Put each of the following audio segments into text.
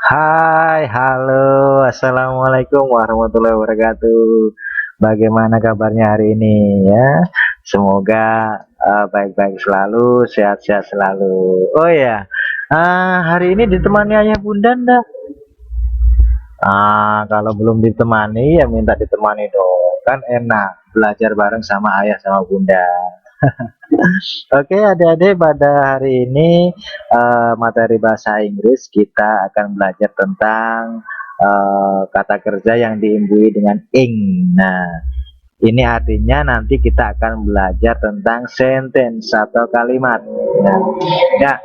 Hai, halo, assalamualaikum warahmatullahi wabarakatuh. Bagaimana kabarnya hari ini ya? Semoga baik-baik selalu, sehat-sehat selalu. Oh ya, hari ini ditemani ayah bunda ndak? Kalau belum ditemani ya minta ditemani dong. Kan enak belajar bareng sama ayah sama bunda. Oke, adik-adik, pada hari ini materi bahasa Inggris kita akan belajar tentang kata kerja yang diimbui dengan ing. Nah, ini artinya nanti kita akan belajar tentang sentence atau kalimat. Nah, ya,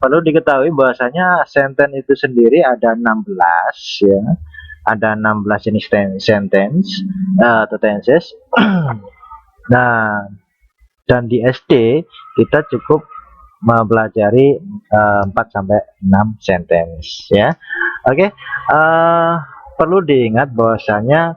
perlu diketahui bahwasanya sentence itu sendiri ada 16 ya. Ada 16 jenis sentence atau tenses. Nah, dan di SD kita cukup mempelajari 4 sampai 6 sentence ya. Oke, perlu diingat bahwasanya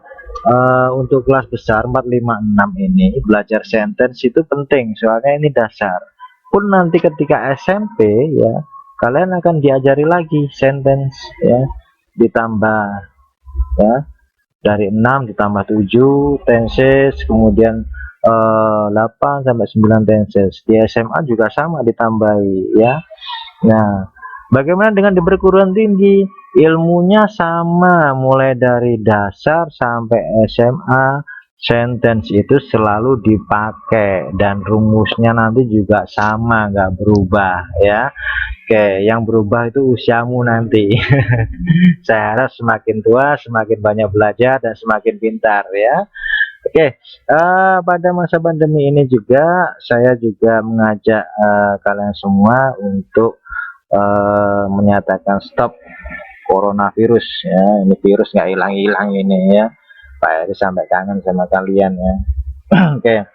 untuk kelas besar 4, 5, 6 ini belajar sentence itu penting, soalnya ini dasar. Pun nanti ketika SMP ya, kalian akan diajari lagi sentence ya, ditambah ya, dari 6 ditambah 7 tenses, kemudian 8 sampai 9 tenses. Di SMA juga sama ditambahi ya. Nah, bagaimana dengan di perguruan tinggi? Ilmunya sama, mulai dari dasar sampai SMA. Sentence itu selalu dipakai dan rumusnya nanti juga sama, nggak berubah ya. Oke, yang berubah itu usiamu nanti. Saya harap semakin tua semakin banyak belajar dan semakin pintar ya. Oke, pada masa pandemi ini juga saya juga mengajak kalian semua untuk menyatakan stop coronavirus ya. Ini virus nggak hilang-hilang ini ya. Pak Eri sampai kangen sama kalian ya. Oke,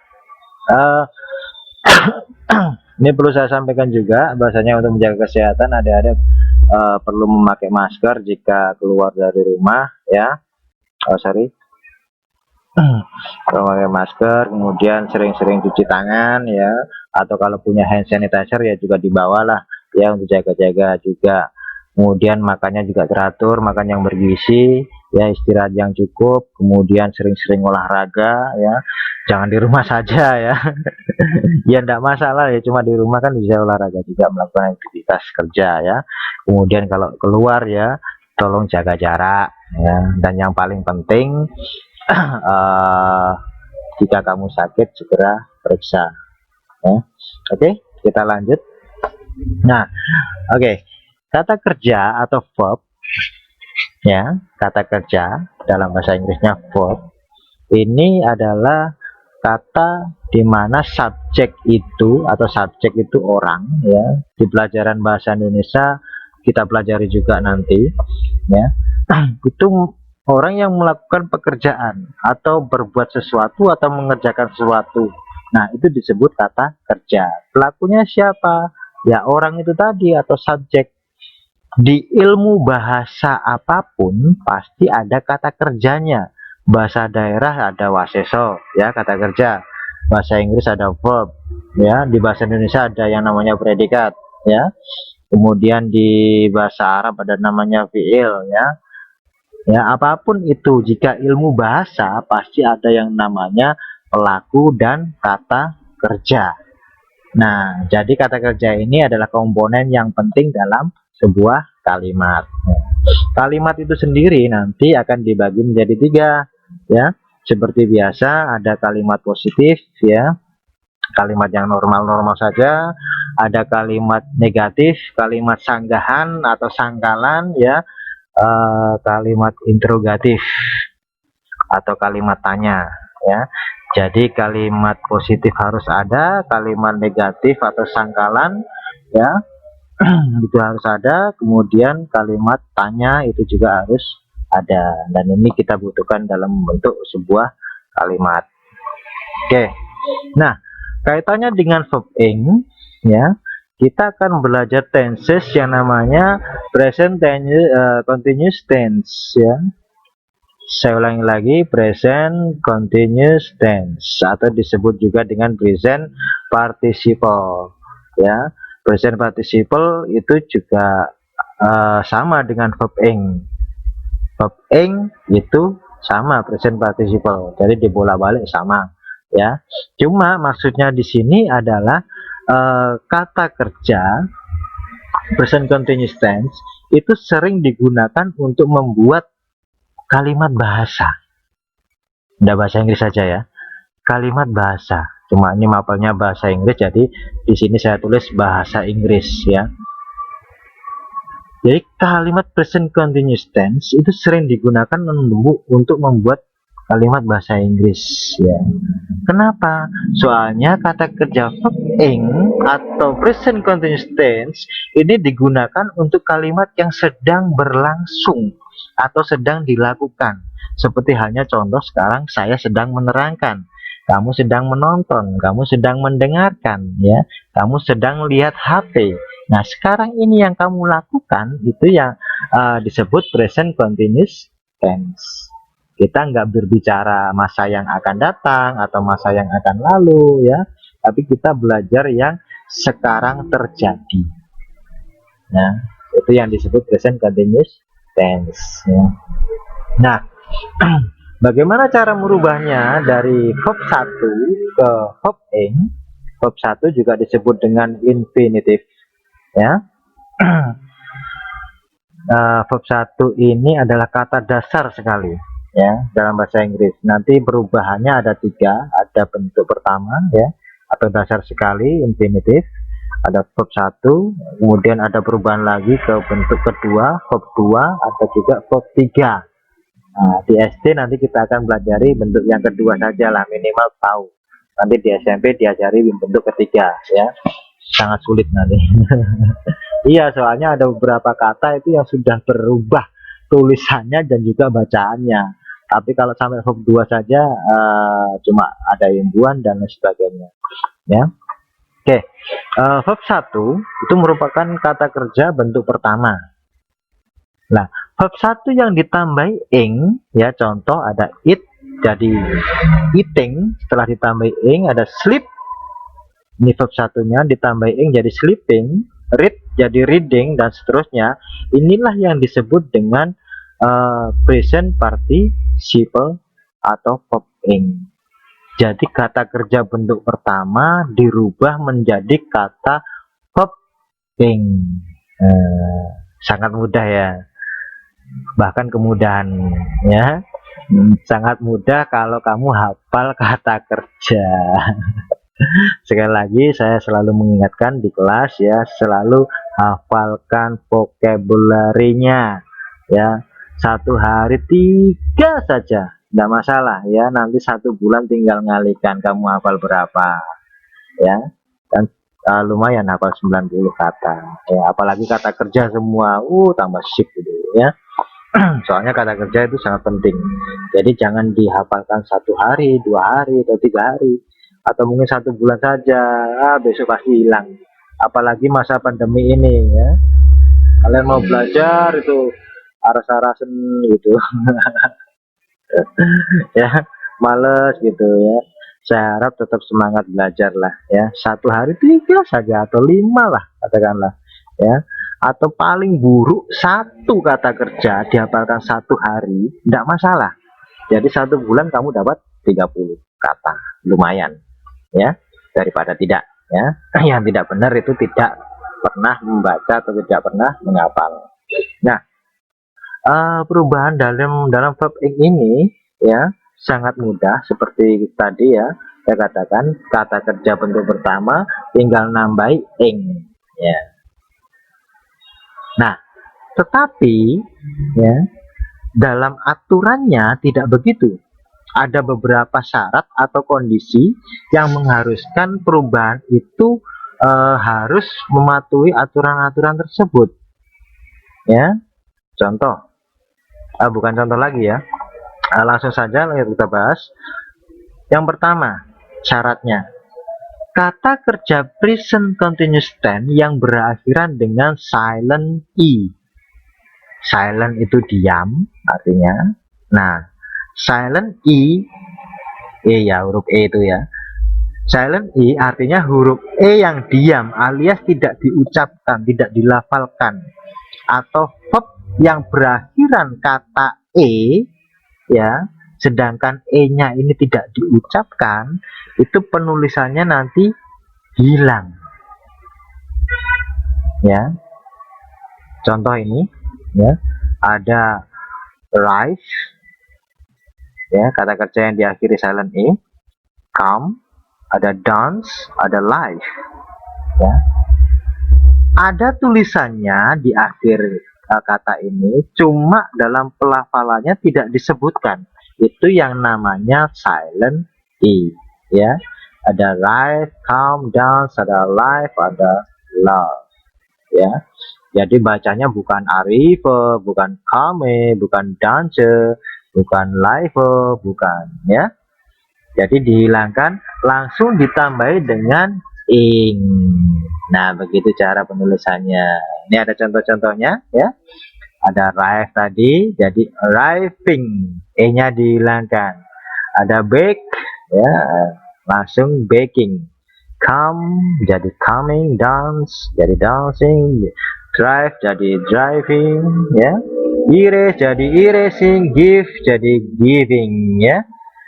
uh, ini perlu saya sampaikan juga bahasanya untuk menjaga kesehatan ada perlu memakai masker jika keluar dari rumah ya. Oh, sorry, memakai masker, kemudian sering-sering cuci tangan ya, atau kalau punya hand sanitizer ya juga dibawalah ya untuk jaga-jaga juga. Kemudian makannya juga teratur, makan yang bergizi ya, istirahat yang cukup, kemudian sering-sering olahraga ya, jangan di rumah saja ya. Ya enggak masalah ya, cuma di rumah kan bisa olahraga juga, melakukan aktivitas kerja ya. Kemudian kalau keluar ya tolong jaga jarak ya, dan yang paling penting uh, jika kamu sakit segera periksa ya. Oke, kita lanjut. Nah, oke, kata kerja atau verb ya, kata kerja dalam bahasa Inggrisnya verb ini adalah kata di mana subjek itu atau subjek itu orang ya. Di pelajaran bahasa Indonesia kita pelajari juga nanti ya. Itu orang yang melakukan pekerjaan atau berbuat sesuatu atau mengerjakan sesuatu. Nah, itu disebut kata kerja. Pelakunya siapa? Ya, orang itu tadi atau subjek. Di ilmu bahasa apapun pasti ada kata kerjanya. Bahasa daerah ada waseso ya, kata kerja. Bahasa Inggris ada verb ya, di bahasa Indonesia ada yang namanya predikat ya. Kemudian di bahasa Arab ada namanya fiil ya. Ya, apapun itu jika ilmu bahasa pasti ada yang namanya pelaku dan kata kerja. Nah, jadi kata kerja ini adalah komponen yang penting dalam sebuah kalimat. Kalimat itu sendiri nanti akan dibagi menjadi tiga, ya. Seperti biasa ada kalimat positif, ya, kalimat yang normal-normal saja. Ada kalimat negatif, kalimat sanggahan atau sangkalan, ya, kalimat interrogatif atau kalimat tanya, ya. Jadi kalimat positif harus ada, kalimat negatif atau sangkalan ya itu harus ada, kemudian kalimat tanya itu juga harus ada, dan ini kita butuhkan dalam bentuk sebuah kalimat. Oke, nah kaitannya dengan verb ing ya, kita akan belajar tenses yang namanya present tense, continuous tense ya. Saya ulangi lagi, present continuous tense atau disebut juga dengan present participle ya. Present participle itu juga sama dengan verb ing. Verb ing itu sama present participle, jadi dibolak-balik sama ya. Cuma maksudnya di sini adalah kata kerja present continuous tense itu sering digunakan untuk membuat kalimat bahasa. Tidak bahasa Inggris saja ya, kalimat bahasa. Cuma ini mapelnya bahasa Inggris, jadi di sini saya tulis bahasa Inggris ya. Jadi kalimat present continuous tense itu sering digunakan untuk membuat kalimat bahasa Inggris ya. Kenapa? Soalnya kata kerja verb ing atau present continuous tense ini digunakan untuk kalimat yang sedang berlangsung atau sedang dilakukan. Seperti halnya contoh sekarang saya sedang menerangkan, kamu sedang menonton, kamu sedang mendengarkan ya, kamu sedang lihat HP. Nah, sekarang ini yang kamu lakukan itu yang disebut present continuous tense. Kita nggak berbicara masa yang akan datang atau masa yang akan lalu ya, tapi kita belajar yang sekarang terjadi. Nah, itu yang disebut present continuous tense ya. Nah, bagaimana cara merubahnya dari verb 1 ke verb ing? Verb 1 juga disebut dengan infinitive ya. Verb 1 ini adalah kata dasar sekali ya dalam bahasa Inggris. Nanti perubahannya ada 3, ada bentuk pertama ya atau dasar sekali infinitive, ada verb 1, kemudian ada perubahan lagi ke bentuk kedua verb 2, atau juga verb 3. Nah, di SD nanti kita akan pelajari bentuk yang kedua saja lah, minimal tahu. Nanti di SMP diajari bentuk ketiga ya, sangat sulit nanti. Iya, soalnya ada beberapa kata itu yang sudah berubah tulisannya dan juga bacaannya. Tapi kalau sampai verb 2 saja cuma ada imbuhan dan lain sebagainya ya. Oke, verb 1 itu merupakan kata kerja bentuk pertama. Nah, verb 1 yang ditambahi ing ya, contoh ada eat jadi eating, setelah ditambahi ing ada sleep, ini verb 1-nya ditambahi ing jadi sleeping, read jadi reading, dan seterusnya. Inilah yang disebut dengan present participle atau verb ing. Jadi kata kerja bentuk pertama dirubah menjadi kata verb ing. Sangat mudah ya, bahkan kemudahan ya, sangat mudah kalau kamu hafal kata kerja. Sekali lagi saya selalu mengingatkan di kelas ya, selalu hafalkan vocabulary-nya ya. 1 hari 3 saja tidak masalah ya, nanti 1 bulan tinggal ngalihkan kamu hafal berapa ya, dan lumayan hafal 90 kata ya, apalagi kata kerja semua tambah sip gitu ya. Soalnya kata kerja itu sangat penting, jadi jangan dihafalkan 1 hari 2 hari atau 3 hari atau mungkin 1 bulan saja, besok pasti hilang. Apalagi masa pandemi ini ya, kalian mau belajar itu aras-arasen gitu ya, males gitu ya. Saya harap tetap semangat belajar lah ya, 1 hari 3 saja atau 5 lah katakanlah ya, atau paling buruk 1 kata kerja dihafalkan 1 hari tidak masalah. Jadi 1 bulan kamu dapat 30 kata, lumayan ya, daripada tidak ya. Yang tidak benar itu tidak pernah membaca atau tidak pernah menghafal. Nah, perubahan dalam verb ing ini ya sangat mudah, seperti tadi ya saya katakan, kata kerja bentuk pertama tinggal nambahi ing ya. Nah, tetapi ya dalam aturannya tidak begitu. Ada beberapa syarat atau kondisi yang mengharuskan perubahan itu harus mematuhi aturan-aturan tersebut ya. Contoh, bukan contoh lagi ya, langsung saja kita bahas. Yang pertama syaratnya, kata kerja present continuous tense yang berakhiran dengan silent e. Silent itu diam artinya. Nah, silent e ya, huruf e itu ya. Silent e artinya huruf e yang diam alias tidak diucapkan, tidak dilafalkan. atau verb yang berakhiran kata e, ya, sedangkan e-nya ini tidak diucapkan, itu penulisannya nanti hilang. Ya, contoh ini, ya, ada rise, ya, kata kerja yang diakhiri silent e, come, ada dance, ada live, ya. Ada tulisannya di akhir kata ini, cuma dalam pelafalannya tidak disebutkan. Itu yang namanya silent e, ya. Ada rise, come, dance, ada live, ada love, ya. Jadi bacanya bukan arrive, bukan come, bukan dance, bukan live, bukan, ya. Jadi dihilangkan, langsung ditambahi dengan ing. Nah, begitu cara penulisannya. Ini ada contoh-contohnya, ya. Ada arrive tadi, jadi arriving, e-nya dihilangkan. Ada bake, ya, langsung baking. Come jadi coming, dance jadi dancing, drive jadi driving, ya. Erase jadi erasing, give jadi giving, ya.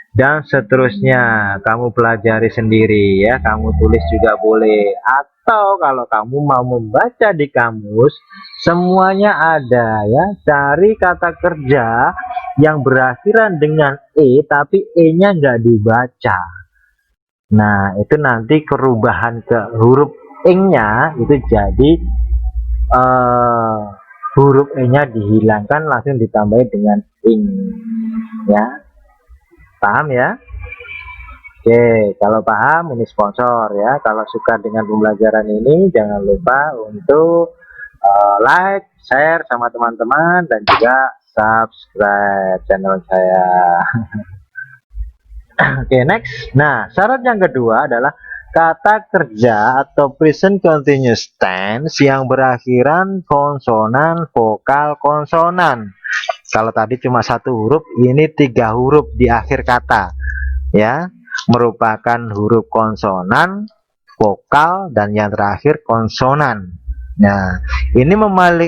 Dan seterusnya kamu pelajari sendiri, ya. Kamu tulis juga boleh, atau kalau kamu mau membaca di kamus, semuanya ada, ya. Cari kata kerja yang berakhiran dengan e tapi e-nya nggak dibaca. Nah, itu nanti perubahan ke huruf ing-nya itu jadi huruf e-nya dihilangkan, langsung ditambahi dengan ing, ya. Paham, ya? Oke, kalau paham ini sponsor, ya. Kalau suka dengan pembelajaran ini, jangan lupa untuk like, share sama teman-teman, dan juga subscribe channel saya. Oke, next. Nah, syarat yang kedua adalah kata kerja atau present continuous tense yang berakhiran konsonan, vokal, konsonan. Kalau tadi cuma satu huruf, ini 3 huruf di akhir kata, ya, merupakan huruf konsonan, vokal, dan yang terakhir konsonan. Nah, ini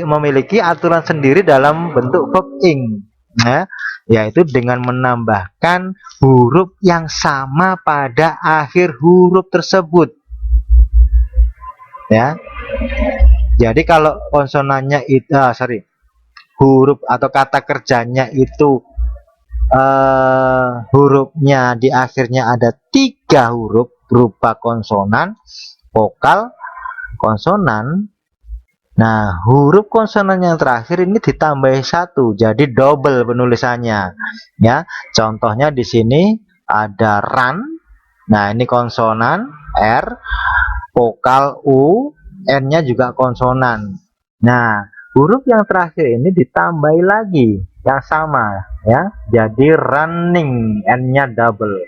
memiliki aturan sendiri dalam bentuk verb ing, ya, yaitu dengan menambahkan huruf yang sama pada akhir huruf tersebut, ya. Jadi kalau konsonannya itu huruf atau kata kerjanya itu hurufnya di akhirnya ada 3 huruf berupa konsonan, vokal, konsonan. Nah, huruf konsonan yang terakhir ini ditambah 1, jadi double penulisannya, ya. Contohnya di sini ada run. Nah, ini konsonan R, vokal U, N-nya juga konsonan. Nah, huruf yang terakhir ini ditambah lagi yang sama, ya. Jadi running, N-nya double.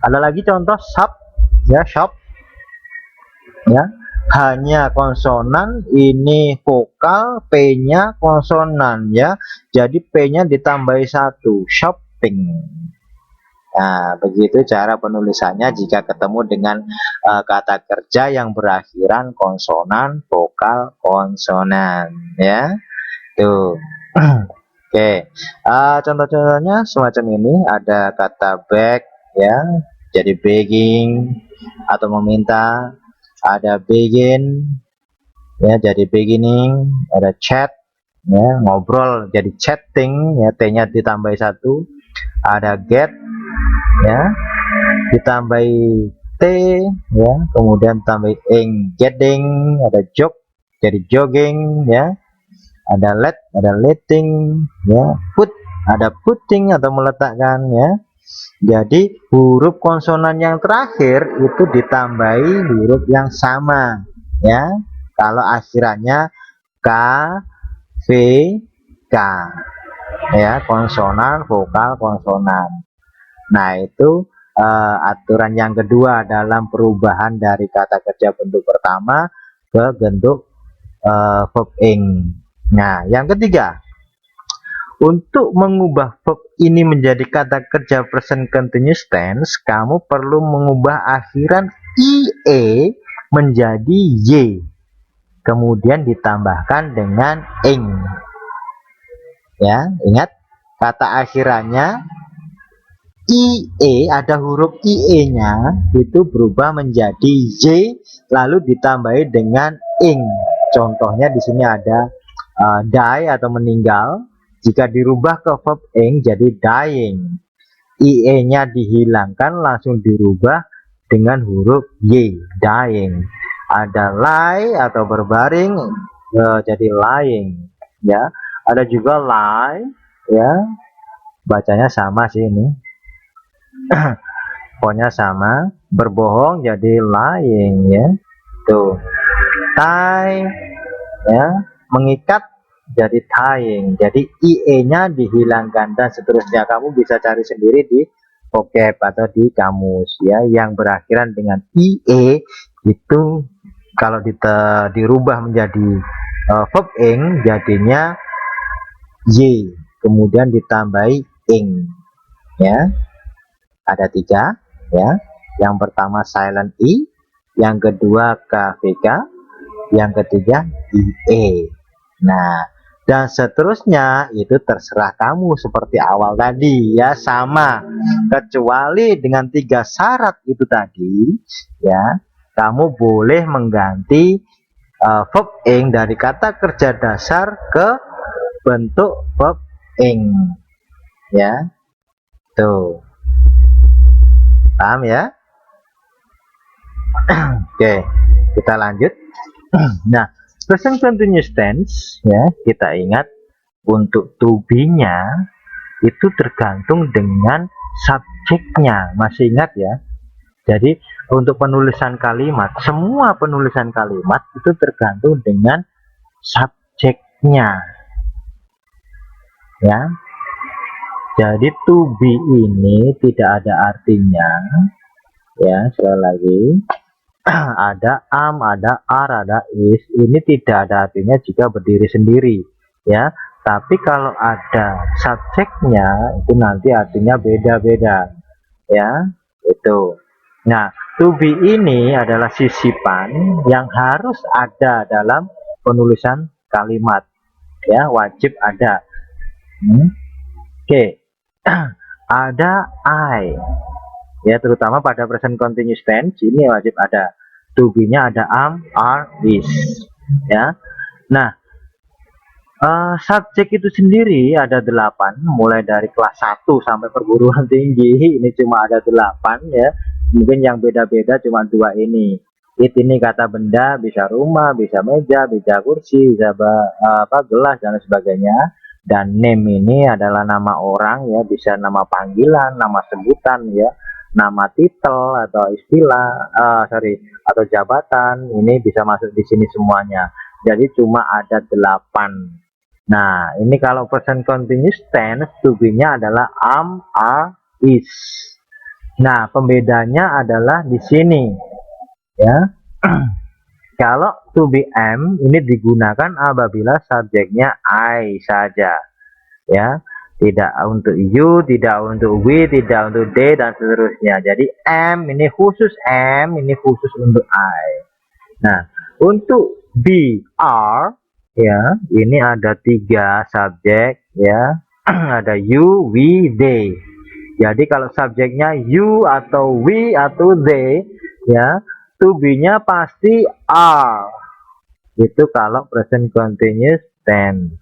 Ada lagi contoh shop, ya, shop, ya. Hanya konsonan, ini vokal, P-nya konsonan, ya. Jadi P-nya ditambah 1, shopping. Nah, begitu cara penulisannya jika ketemu dengan kata kerja yang berakhiran konsonan, vokal, konsonan, ya. Tuh. Oke. Contoh-contohnya semacam ini, ada kata beg, ya, jadi begging atau meminta. Ada begin, ya, jadi beginning. Ada chat, ya, ngobrol jadi chatting, ya, T-nya ditambah 1. Ada get, ya, ditambah T, ya, kemudian tambah ing, getting. Ada jog jadi jogging, ya. Ada let, ada letting, ya. Put, ada putting atau meletakkan, ya. Jadi huruf konsonan yang terakhir itu ditambahi huruf yang sama, ya. Kalau akhirannya K, V, K, ya, konsonan, vokal, konsonan. Nah, itu aturan yang kedua dalam perubahan dari kata kerja bentuk pertama ke bentuk verb ing. Nah, yang ketiga, untuk mengubah verb ini menjadi kata kerja present continuous tense, kamu perlu mengubah akhiran ie menjadi y. kemudian ditambahkan dengan ing. Ya, ingat kata akhirannya IE, ada huruf IE-nya itu berubah menjadi Y lalu ditambahi dengan ing. Contohnya di sini ada die atau meninggal. Jika dirubah ke verb ing jadi dying. IE-nya dihilangkan langsung dirubah dengan huruf Y, dying. Ada lie atau berbaring jadi lying. Ya, ada juga lie. Ya, bacanya sama sih ini. Pokoknya sama, berbohong jadi lying ya. Tuh. Tie ya, mengikat jadi tying. Jadi IE-nya dihilangkan dan seterusnya. Kamu bisa cari sendiri di vocab atau di kamus ya, yang berakhiran dengan IE itu kalau dirubah menjadi verb ing jadinya Y, kemudian ditambahi ing ya. Ada 3 ya. Yang pertama silent I, yang kedua KVK, yang ketiga IE. Nah, dan seterusnya itu terserah kamu seperti awal tadi ya, sama. Kecuali dengan 3 syarat itu tadi ya, kamu boleh mengganti verb ing dari kata kerja dasar ke bentuk verb ing ya. Tuh. Paham ya? Oke, kita lanjut. Nah, present continuous tense ya, kita ingat untuk to be-nya itu tergantung dengan subjeknya. Masih ingat ya? Jadi untuk penulisan kalimat, semua penulisan kalimat itu tergantung dengan subjeknya. Ya. Jadi to be ini tidak ada artinya ya, sekali lagi ada am, ada are, ada is, ini tidak ada artinya jika berdiri sendiri ya. Tapi kalau ada subjeknya itu nanti artinya beda-beda ya, itu. Nah, to be ini adalah sisipan yang harus ada dalam penulisan kalimat ya, wajib ada. Oke. Ada I ya, terutama pada present continuous tense ini wajib ada. To be-nya ada am, are, is ya. Nah, subjek itu sendiri ada 8, mulai dari kelas 1 sampai perguruan tinggi ini cuma ada 8 ya. Mungkin yang beda-beda cuma 2 ini. Ini kata benda, bisa rumah, bisa meja, bisa kursi, bisa gelas dan sebagainya. Dan name ini adalah nama orang ya, bisa nama panggilan, nama sebutan ya, nama titel atau istilah, atau jabatan, ini bisa masuk di sini semuanya. Jadi cuma ada 8. Nah, ini kalau present continuous tense to be-nya adalah am, are, is. Nah, pembedanya adalah di sini ya. Kalau to be am ini digunakan apabila subjeknya I saja ya, tidak untuk you, tidak untuk we, tidak untuk they dan seterusnya. Jadi am ini khusus am, ini khusus untuk I. Nah, untuk be, are ya, ini ada 3 subjek ya. Ada you, we, they. Jadi kalau subjeknya you atau we atau they ya, to be-nya pasti are. Itu kalau present continuous tense.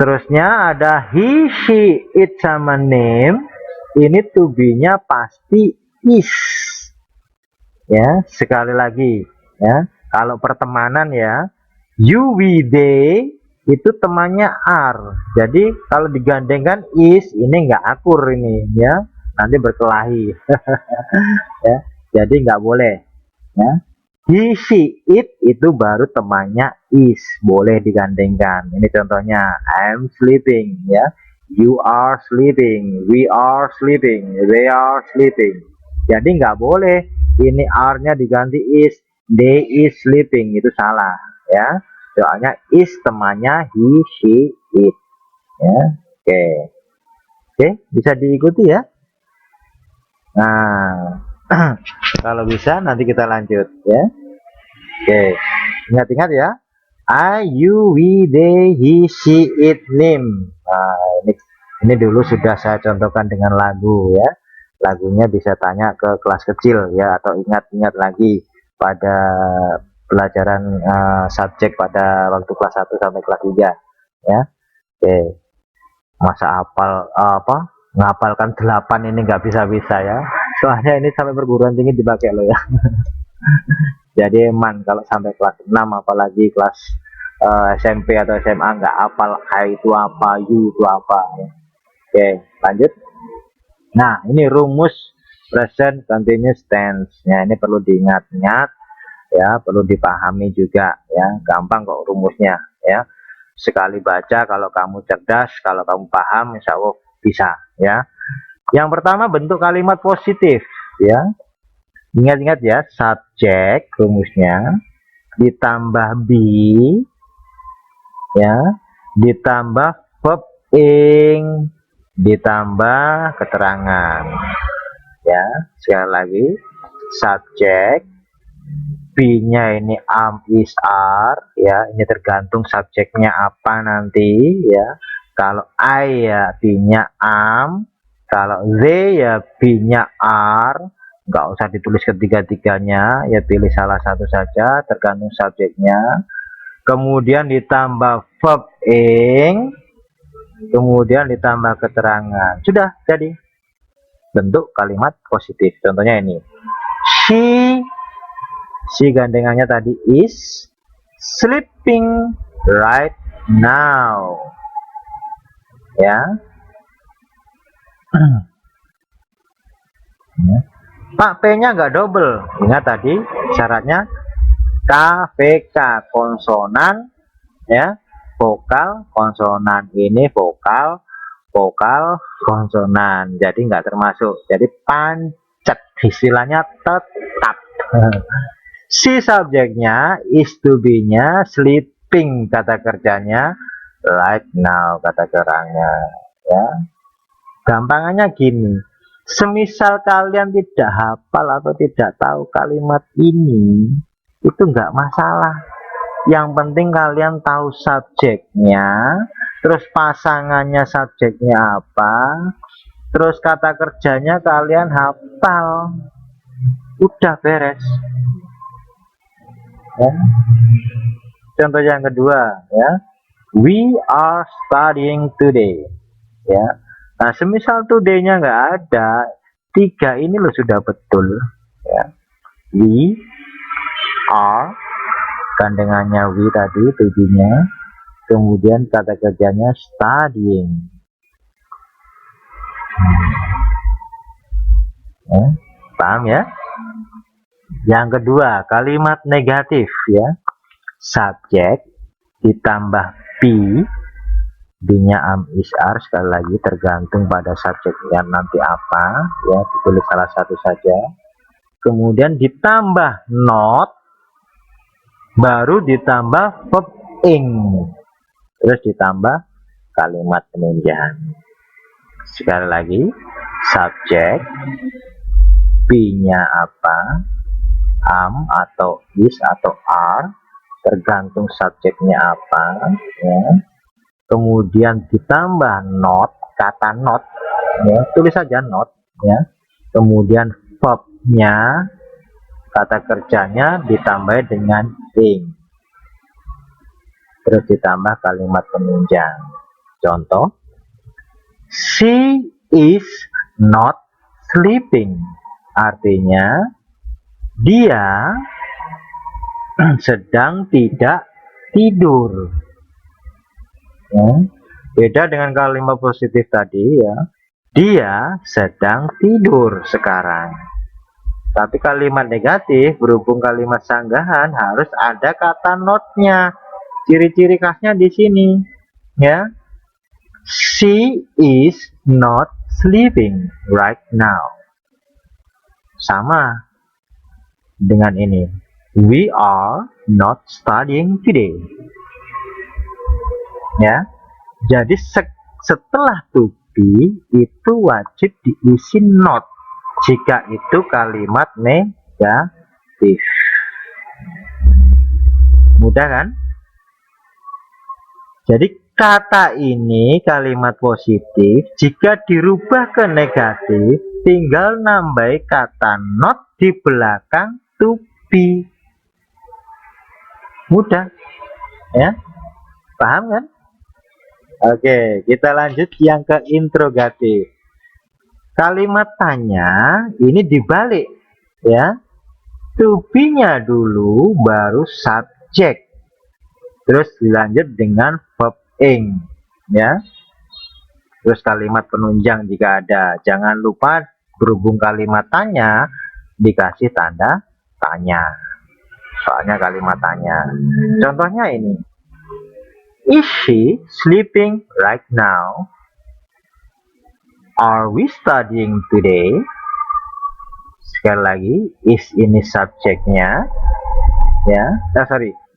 Terusnya ada he, she, it sama name. Ini to be-nya pasti is. Ya, sekali lagi ya. Kalau pertemanan ya, you, we, they itu temannya are. Jadi kalau digandengkan is ini enggak akur ini ya. Nanti berkelahi. Ya. Jadi nggak boleh ya. He, she, it itu baru temannya is, boleh digandengkan. Ini contohnya I'm sleeping ya, you are sleeping, we are sleeping, they are sleeping. Jadi nggak boleh ini are-nya diganti is, they is sleeping, itu salah ya. Soalnya is temannya he, she, it ya. Oke, bisa diikuti ya. Nah, kalau bisa nanti kita lanjut ya. Oke, ingat-ingat ya. I, you, we, they, he, she, it, name. Nah, ini dulu sudah saya contohkan dengan lagu ya. Lagunya bisa tanya ke kelas kecil ya, atau ingat-ingat lagi pada pelajaran subjek pada waktu kelas 1 sampai kelas 3 ya. Oke, masa hafal ngapalkan 8 ini nggak bisa-bisa ya, soalnya ini sampai perguruan tinggi dipakai loh ya. Jadi eman kalau sampai kelas 6 apalagi kelas SMP atau SMA nggak hafal I itu apa, you itu apa ya. Oke, lanjut. Nah, ini rumus present continuous tense ya, ini perlu diingat-ingat ya, perlu dipahami juga ya, gampang kok rumusnya ya. Sekali baca, kalau kamu cerdas, kalau kamu paham, insya Allah bisa ya. Yang pertama, bentuk kalimat positif ya. Ingat-ingat ya, subjek rumusnya ditambah be ya, ditambah verb ing, ditambah keterangan ya. Sekali lagi, subjek, be-nya ini am, is, are ya, ini tergantung subjeknya apa nanti ya. Kalau I ya be-nya am, kalau they ya be-nya are, nggak usah ditulis ketiga-tiganya ya, pilih salah satu saja tergantung subjeknya. Kemudian ditambah verb ing, kemudian ditambah keterangan, sudah jadi bentuk kalimat positif. Contohnya ini, she gandengannya tadi is sleeping right now ya. Pak, P-nya nggak double. Ingat tadi syaratnya KVK, konsonan ya, vokal konsonan. Ini vokal konsonan, jadi nggak termasuk, jadi pancet, istilahnya tetap. Si subjeknya, is to be-nya, sleeping kata kerjanya, right now kata kerangnya ya. Gampangannya gini, semisal kalian tidak hafal atau tidak tahu kalimat ini, itu nggak masalah. Yang penting kalian tahu subjeknya, terus pasangannya subjeknya apa, terus kata kerjanya kalian hafal, udah beres ya. Contoh yang kedua ya, we are studying today ya. Nah, semisal today-nya nggak ada, 3 ini loh sudah betul ya. We are, gandengannya we tadi, tujuhnya, kemudian kata kerjanya studying ya, paham ya. Yang kedua, kalimat negatif ya, subjek ditambah be, B-nya am, is, are, sekali lagi tergantung pada subjeknya nanti apa ya, ditulis salah satu saja. Kemudian ditambah not, baru ditambah verb ing, terus ditambah kalimat penunjang. Sekali lagi, subjek, be-nya apa, am atau is atau are, tergantung subjeknya apa ya. Kemudian ditambah not, kata not ya, tulis saja not ya. Kemudian verb-nya, kata kerjanya ditambah dengan ing, terus ditambah kalimat penunjang. Contoh, she is not sleeping, artinya dia sedang tidak tidur ya. Beda dengan kalimat positif tadi ya, dia sedang tidur sekarang. Tapi kalimat negatif berhubung kalimat sanggahan harus ada kata notnya. Ciri-ciri khasnya di sini ya, she is not sleeping right now. Sama dengan ini, we are not studying today ya. Jadi setelah to be itu wajib diisi not jika itu kalimat negatif. Mudah kan? Jadi kata ini kalimat positif, jika dirubah ke negatif tinggal nambah kata not di belakang to be. Mudah ya, paham kan? Oke, kita lanjut yang ke interrogatif. Kalimat tanya ini dibalik ya, to be nya dulu baru subjek, terus dilanjut dengan verb ing ya, terus kalimat penunjang jika ada. Jangan lupa berhubung kalimat tanya dikasih tanda tanya, soalnya kalimat tanya. Contohnya ini, is she sleeping right now? Are we studying today? Sekali lagi, is ini subjeknya ya,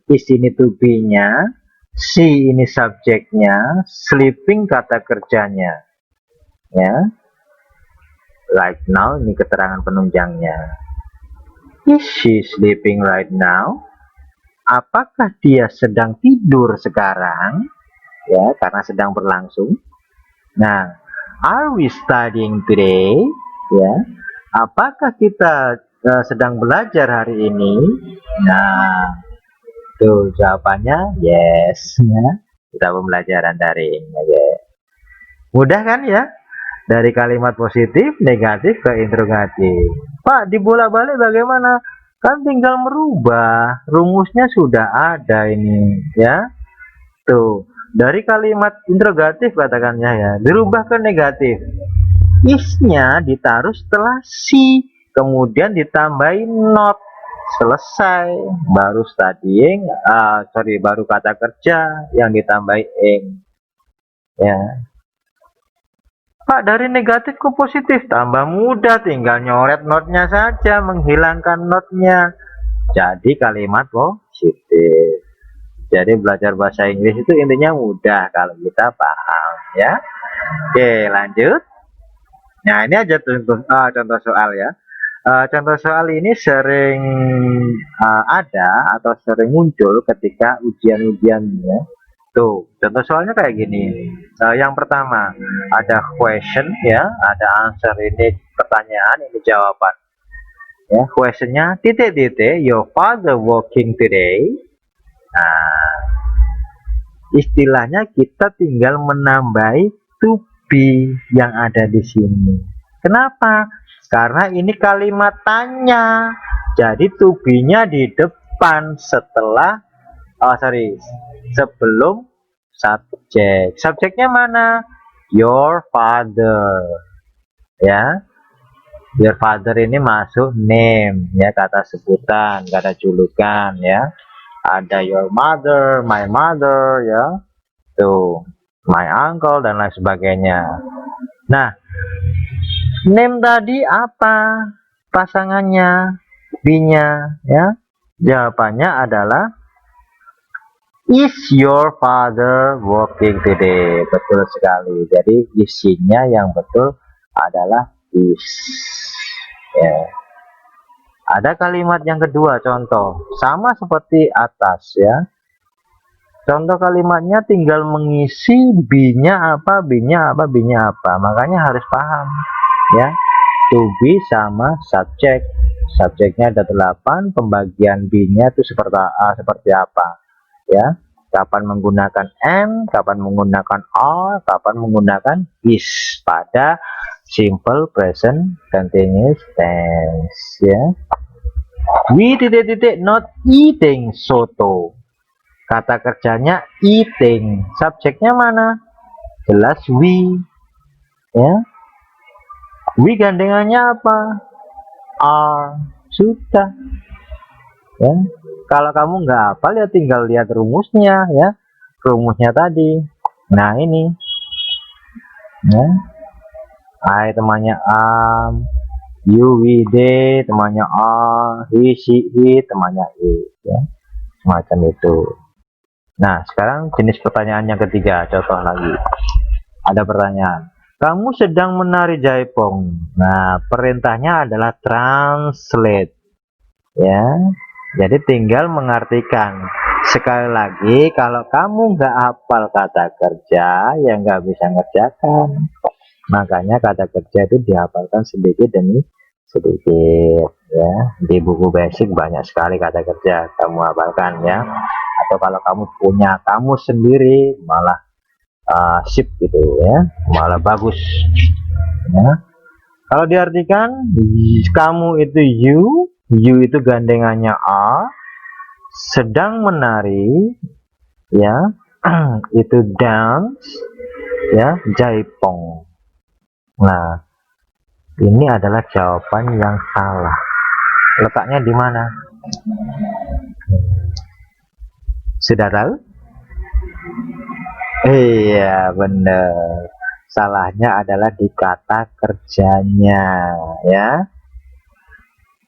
is ini to be nya, she ini subjeknya, sleeping kata kerjanya ya, right now ini keterangan penunjangnya. Is she sleeping right now? Apakah dia sedang tidur sekarang ya, karena sedang berlangsung. Nah, are we studying today ya, apakah kita sedang belajar hari ini? Nah, tuh jawabannya yes ya, kita pembelajaran daring ya. Mudah kan ya, dari kalimat positif negatif ke interrogatif. Pak, dibolak-balik bagaimana? Kan tinggal merubah, rumusnya sudah ada ini ya. Tuh, dari kalimat interrogatif katakannya ya, dirubah ke negatif. Is-nya ditaruh setelah si, kemudian ditambahin not, selesai. Baru studying, baru kata kerja yang ditambahin ing ya. Pak, dari negatif ke positif tambah mudah, tinggal nyoret notnya saja, menghilangkan notnya, jadi kalimat positif. Jadi belajar bahasa Inggris itu intinya mudah kalau kita paham ya. Oke, lanjut. Nah, ini aja contoh soal ya. Contoh soal ini sering ada atau sering muncul ketika ujian-ujiannya. Tuh, contoh soalnya kayak gini. Yang pertama ada question ya, ada answer, ini pertanyaan, ini jawaban. Ya, questionnya titik-titik, your father working today. Nah, istilahnya kita tinggal menambahi to be yang ada di sini. Kenapa? Karena ini kalimat tanya. Jadi to be-nya di depan setelah sebelum subjek. Subjeknya mana? Your father. Ya. Your father ini masuk name ya, kata sebutan, kata julukan ya. Ada your mother, my mother ya, tuh my uncle dan lain sebagainya. Nah, name tadi apa pasangannya, be-nya ya? Jawabannya adalah is your father working today. Betul sekali. Jadi isinya yang betul adalah is ya. Ada kalimat yang kedua, contoh sama seperti atas ya. Contoh kalimatnya tinggal mengisi be-nya apa, be-nya apa, be-nya apa. Makanya harus paham ya. To be sama subjek. Subjeknya ada 8, pembagian be-nya itu seperti apa ya. Kapan menggunakan am, kapan menggunakan are, kapan menggunakan is pada simple present continuous tense ya. We not eating soto. Kata kerjanya eating. Subjeknya mana? Jelas we. Ya. We gandengannya apa? Are. Sudah. Ya. Kalau kamu nggak hafal ya tinggal lihat rumusnya ya. Rumusnya tadi. Nah, ini. Ya. I temannya am. You, we, they temannya are, he, she, he temannya it ya, semacam itu. Nah, sekarang jenis pertanyaan yang ketiga, contoh lagi. Ada pertanyaan, kamu sedang menari jaipong. Nah, perintahnya adalah translate ya, jadi tinggal mengartikan Sekali lagi, kalau kamu nggak hafal kata kerja, ya nggak bisa ngerjakan. Makanya kata kerja itu dihafalkan sedikit demi sedikit ya. Di buku basic banyak sekali kata kerja, kamu hafalkan ya. Atau kalau kamu punya kamu sendiri, malah sip gitu ya, malah bagus ya. Kalau diartikan, kamu itu you itu gandengannya a, sedang menari ya, itu dance ya, jaipong. Nah, ini adalah jawaban yang salah. Letaknya di mana? Sudah tahu? Iya, benar. Salahnya adalah di kata kerjanya ya.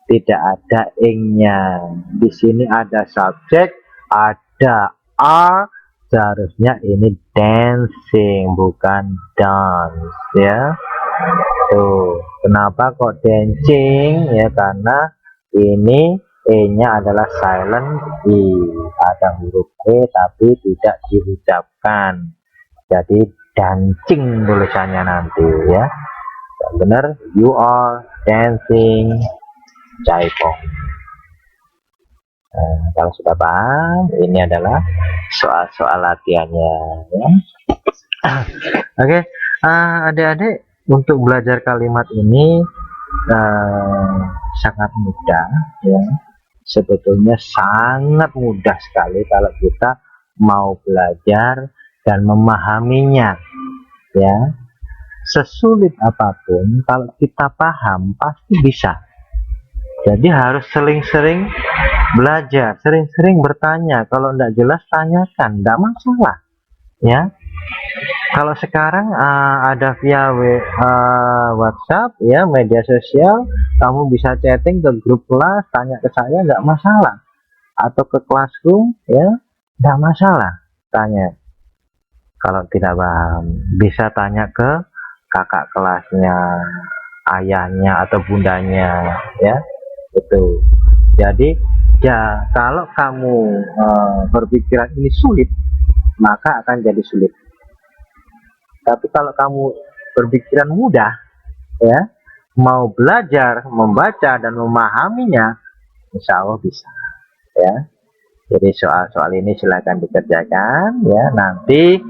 Tidak ada ingnya. Di sini ada subjek, ada are, seharusnya ini dancing bukan dance ya. Tuh, kenapa kok dancing ya? Karena ini e-nya adalah silent e, ada huruf e tapi tidak diucapkan. Jadi dancing tulisannya nanti ya. Yang benar, you are dancing jaipong. Nah, kalau sudah paham, ini adalah soal-soal latihannya ya. Oke, adik-adik, untuk belajar kalimat ini sangat mudah ya. Sebetulnya sangat mudah sekali kalau kita mau belajar dan memahaminya ya. Sesulit apapun, kalau kita paham pasti bisa. Jadi harus sering-sering belajar, sering-sering bertanya. Kalau tidak jelas tanyakan, tidak masalah ya. Kalau sekarang ada via WhatsApp ya, media sosial, kamu bisa chatting ke grup kelas, tanya ke saya, nggak masalah. Atau ke classroom ya, nggak masalah tanya. Kalau tidak paham, bisa tanya ke kakak kelasnya, ayahnya atau bundanya ya. Itu. Jadi ya, kalau kamu berpikiran ini sulit, maka akan jadi sulit. Tapi kalau kamu berpikiran mudah ya, mau belajar membaca dan memahaminya, insya Allah bisa ya. Jadi soal-soal ini silakan dikerjakan ya. Nanti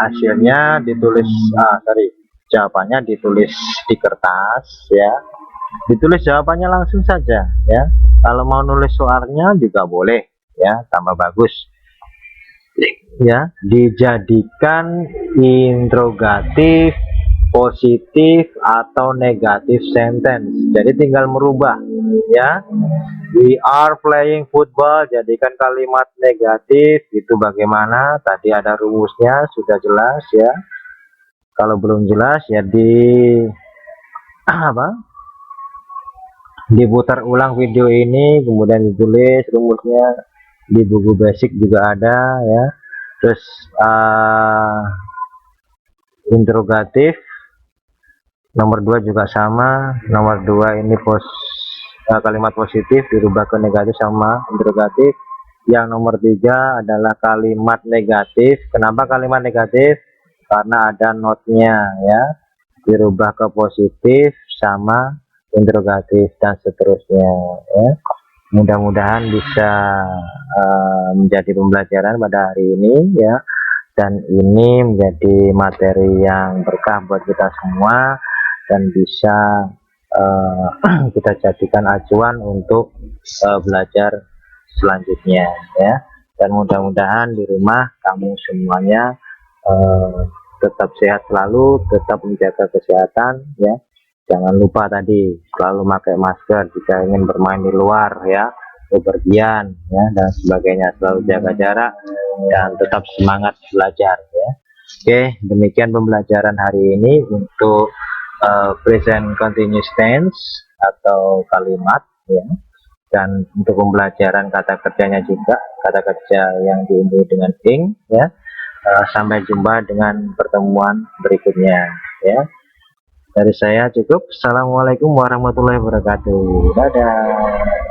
hasilnya ditulis, jawabannya ditulis di kertas ya. Ditulis jawabannya langsung saja ya. Kalau mau nulis soalnya juga boleh ya, tambah bagus ya. Dijadikan interrogatif, positif atau negatif sentence. Jadi tinggal merubah ya. We are playing football, jadikan kalimat negatif. Itu bagaimana? Tadi ada rumusnya, sudah jelas ya. Kalau belum jelas ya diputar ulang video ini, kemudian ditulis rumusnya. Di buku basic juga ada ya. Terus interrogatif nomor 2 juga sama. Nomor 2 ini kalimat positif dirubah ke negatif sama interrogatif. Yang nomor 3 adalah kalimat negatif. Kenapa kalimat negatif? Karena ada notnya ya, dirubah ke positif sama interrogatif dan seterusnya ya. Mudah-mudahan bisa menjadi pembelajaran pada hari ini ya, dan ini menjadi materi yang berkah buat kita semua dan bisa kita jadikan acuan untuk belajar selanjutnya ya. Dan mudah-mudahan di rumah kamu semuanya tetap sehat selalu, tetap menjaga kesehatan ya. Jangan lupa tadi selalu pakai masker jika ingin bermain di luar ya, bepergian ya dan sebagainya. Selalu jaga jarak dan tetap semangat belajar ya. Oke, demikian pembelajaran hari ini untuk present continuous tense atau kalimat ya. Dan untuk pembelajaran kata kerjanya juga, kata kerja yang diunduh dengan ing ya. Sampai jumpa dengan pertemuan berikutnya ya. Dari saya cukup. Assalamualaikum warahmatullahi wabarakatuh. Dadah.